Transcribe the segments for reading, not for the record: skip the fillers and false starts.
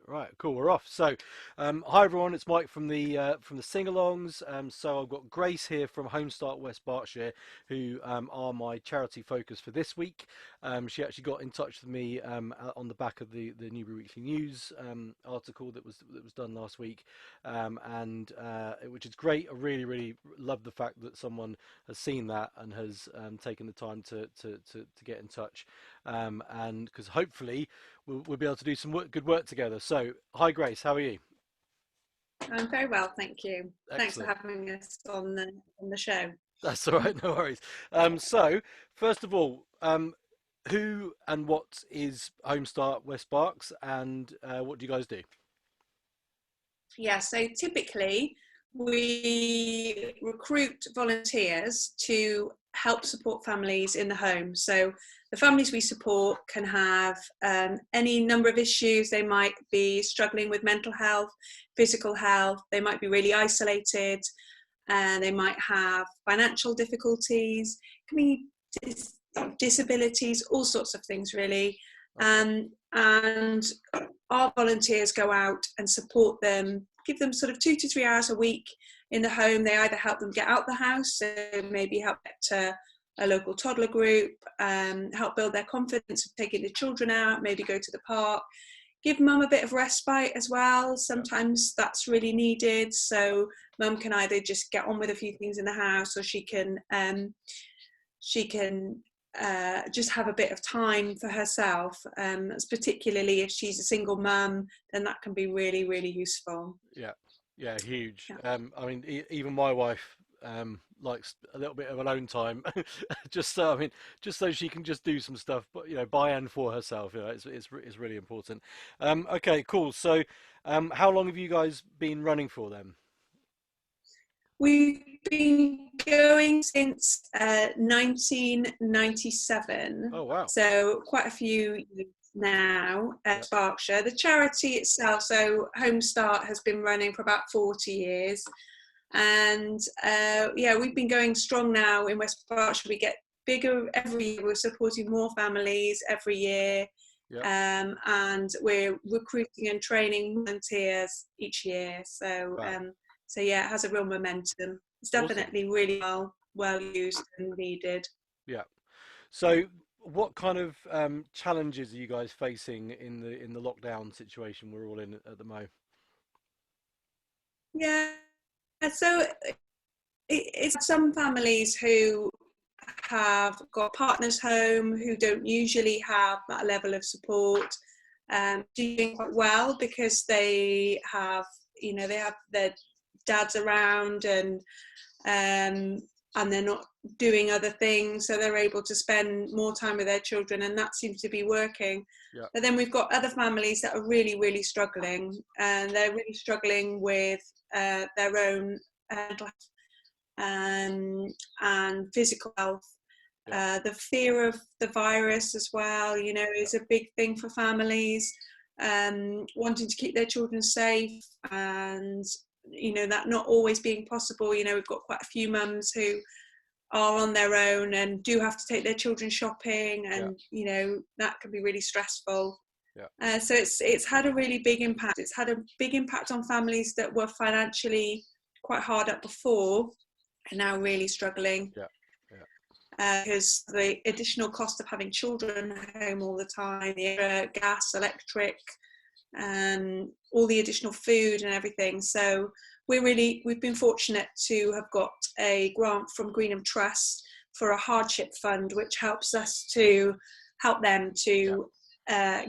Right, cool. We're off. So, hi everyone. It's Mike from the sing-alongs. So I've got Grace here from Home Start West Berkshire, who are my charity focus for this week. She actually got in touch with me on the back of the Newbury Weekly News article that was done last week, and which is great. I really love the fact that someone has seen that and has taken the time to get in touch, and because hopefully we'll be able to do some good work together. So, hi Grace, how are you? I'm very well, thank you. Thanks for Excellent. having us on the show. That's all right, no worries. So, first of all, who and what is Homestart West Berks, and what do you guys do? Yeah, so typically we recruit volunteers to help support families in the home. So the families we support can have any number of issues. They might be struggling with mental health, physical health. They might be really isolated, and they might have financial difficulties. Can be disabilities, all sorts of things really. Okay. And our volunteers go out and support them, give them sort of 2 to 3 hours a week in the home. They either help them get out the house, so maybe help get to a local toddler group, help build their confidence of taking the children out, maybe go to the park, give mum a bit of respite as well. Yeah. Sometimes that's really needed. So mum can either just get on with a few things in the house, or she can just have a bit of time for herself. Particularly if she's a single mum, then that can be really useful. Yeah. Yeah. Huge. Yeah. I mean, even my wife likes a little bit of alone time, just so just so she can just do some stuff, but by and for herself. It's really important. Okay. Cool. So, how long have you guys been running for them? We've been going since 1997, Oh wow. so quite a few years now Yeah. at Berkshire. The charity itself, so Home Start, has been running for about 40 years. And yeah, we've been going strong now in West Berkshire. We get bigger every year. We're supporting more families every year. Yeah. And we're recruiting and training volunteers each year. Wow. So yeah, it has a real momentum. It's Awesome. definitely really well used and needed. Yeah. So, what kind of challenges are you guys facing in the lockdown situation we're all in at the moment? Yeah, so it's some families who have got partners home who don't usually have that level of support, doing quite well because they have their dads around, and they're not doing other things, so they're able to spend more time with their children, and that seems to be working. Yeah. But then we've got other families that are really struggling, and they're really struggling with their own mental health, and physical health. Yeah. The fear of the virus as well, Yeah. is a big thing for families, wanting to keep their children safe, and that not always being possible. We've got quite a few mums who are on their own and do have to take their children shopping, Yeah. and that can be really stressful. Yeah. So it's had a really big impact. It's had a big impact on families that were financially quite hard up before, and now really struggling, Yeah. Yeah. because the additional cost of having children home all the time, the gas, electric, all the additional food and everything. So we've been fortunate to have got a grant from Greenham Trust for a hardship fund, which helps us to help them Yeah. to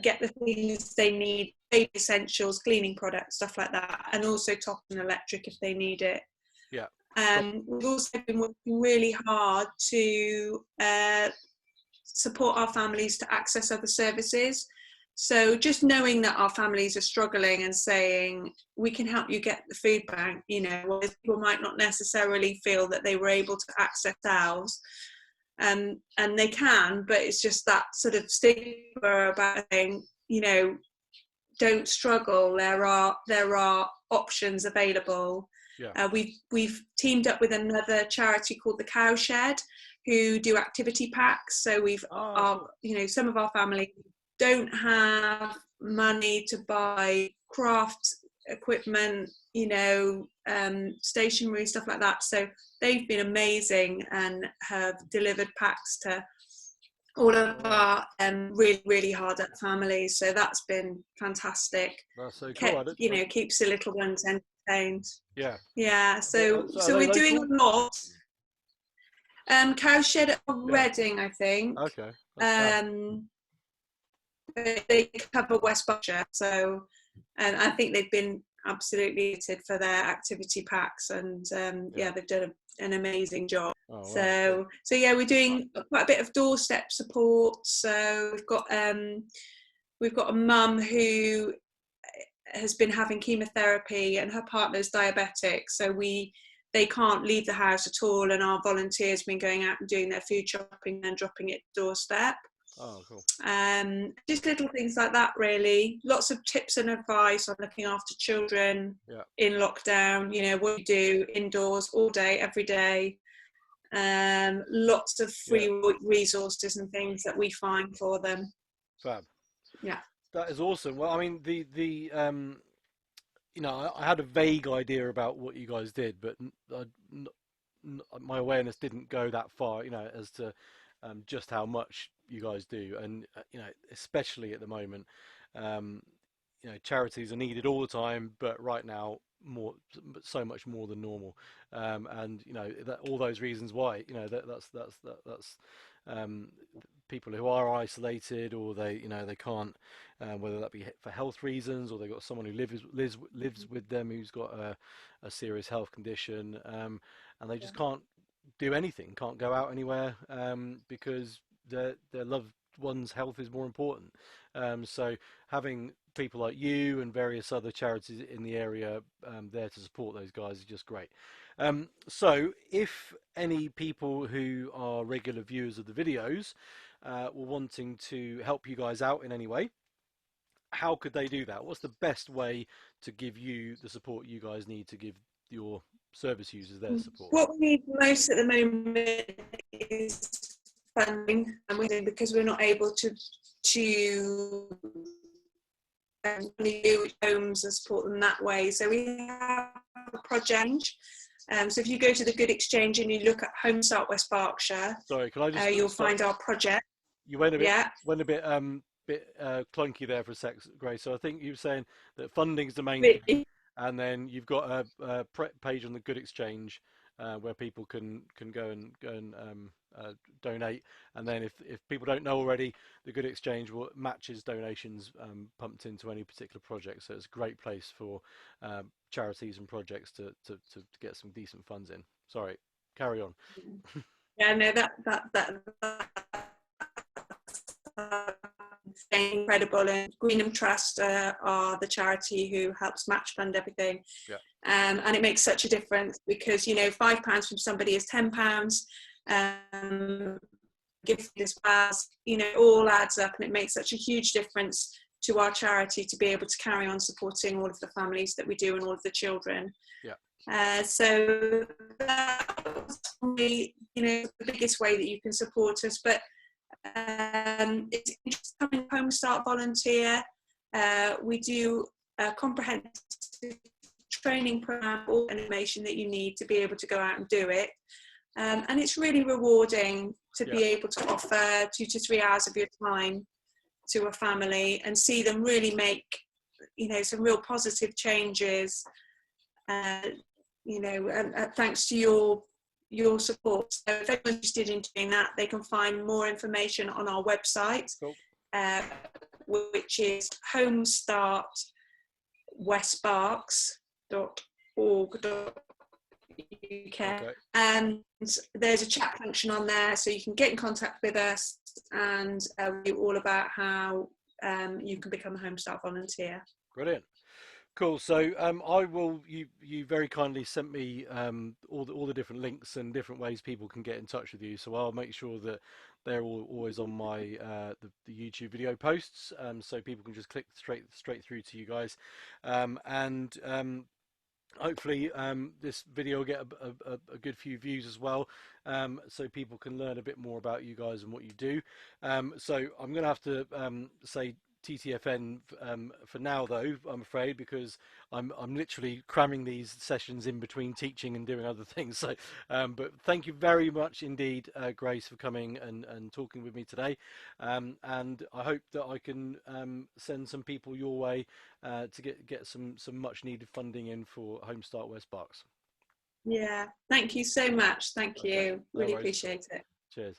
get the things they need, baby essentials, cleaning products, stuff like that, and also top and electric if they need it. Yeah. Got. We've also been working really hard to support our families to access other services. So just knowing that our families are struggling and saying, we can help you get the food bank, people might not necessarily feel that they were able to access ours. And they can, but it's just that sort of stigma about saying, don't struggle. There are options available. Yeah. We've teamed up with another charity called the Cowshed, who do activity packs. So Ah, cool. some of our family don't have money to buy craft equipment, stationery, stuff like that. So they've been amazing and have delivered packs to all of Oh, wow. our really, really hard up families. So that's been fantastic. That's so cool. Keeps the little ones entertained. Yeah. Yeah. So So are they we're doing local? a lot. Cowshed at Yeah. Reading, I think. Okay. That's fab. Um, they cover West Berkshire, so and I think they've been absolutely rated for their activity packs, and Yeah. they've done an amazing job. Oh, wow. Cool. So yeah, we're doing quite a bit of doorstep support. So we've got a mum who has been having chemotherapy, and her partner's diabetic, so they can't leave the house at all, and our volunteers have been going out and doing their food shopping and dropping it doorstep. Oh, cool. Just little things like that, really. Lots of tips and advice on looking after children Yeah. in lockdown. What you do indoors all day, every day. Lots of Yeah. free resources and things that we find for them. Fab. Yeah. That is awesome. Well, I mean, I had a vague idea about what you guys did, but my awareness didn't go that far, as to just how much you guys do, and especially at the moment, um, charities are needed all the time, but right now so much more than normal, and all those reasons why, that's um, people who are isolated, or they can't, whether that be for health reasons, or they've got someone who lives with them who's got a serious health condition, and they just can't do anything, can't go out anywhere, because their loved one's health is more important. So having people like you and various other charities in the area there to support those guys is just great. So if any people who are regular viewers of the videos were wanting to help you guys out in any way, how could they do that? What's the best way to give you the support you guys need to give your service users their support? What we need most at the moment is funding, and because we're not able to new homes and support them that way. So we have a project. So if you go to the Good Exchange and you look at Home Start West Berkshire, Sorry, can I just you'll stop? find our project. You went a bit Yeah. clunky there for a sec, Grace. So I think you were saying that funding's the main thing, and then you've got a page on the Good Exchange where people can go and donate. And then if people don't know already, the Good Exchange matches donations pumped into any particular project. So it's a great place for charities and projects to get some decent funds in. Sorry, carry on. Yeah, no, that incredible. And Greenham Trust are the charity who helps match fund everything. Yeah. And it makes such a difference because, £5 from somebody is £10. Gift as well, all adds up, and it makes such a huge difference to our charity to be able to carry on supporting all of the families that we do and all of the children. Yeah. So that's probably, the biggest way that you can support us. But it's just becoming a Home Start volunteer. We do a comprehensive training program, all information that you need to be able to go out and do it. And it's really rewarding to be able to offer 2 to 3 hours of your time to a family and see them really make, some real positive changes. And thanks to your support. So if anyone's interested in doing that, they can find more information on our website, Cool. Which is homestartwestberks.org.uk. Okay. And there's a chat function on there, so you can get in contact with us, and we're all about how you can become a Home Start volunteer. Brilliant. Cool. So I will. You very kindly sent me all the different links and different ways people can get in touch with you. So I'll make sure that they're always on my the YouTube video posts, so people can just click straight through to you guys. And hopefully this video will get a good few views as well, so people can learn a bit more about you guys and what you do. So I'm going to have to say TTFN for now, though, I'm afraid, because I'm literally cramming these sessions in between teaching and doing other things. So, but thank you very much indeed, Grace, for coming and talking with me today. And I hope that I can send some people your way to get some much needed funding in for Home Start West Berks. Yeah, thank you so much. Thank Okay, you. no Really worries at all. appreciate it. Cheers.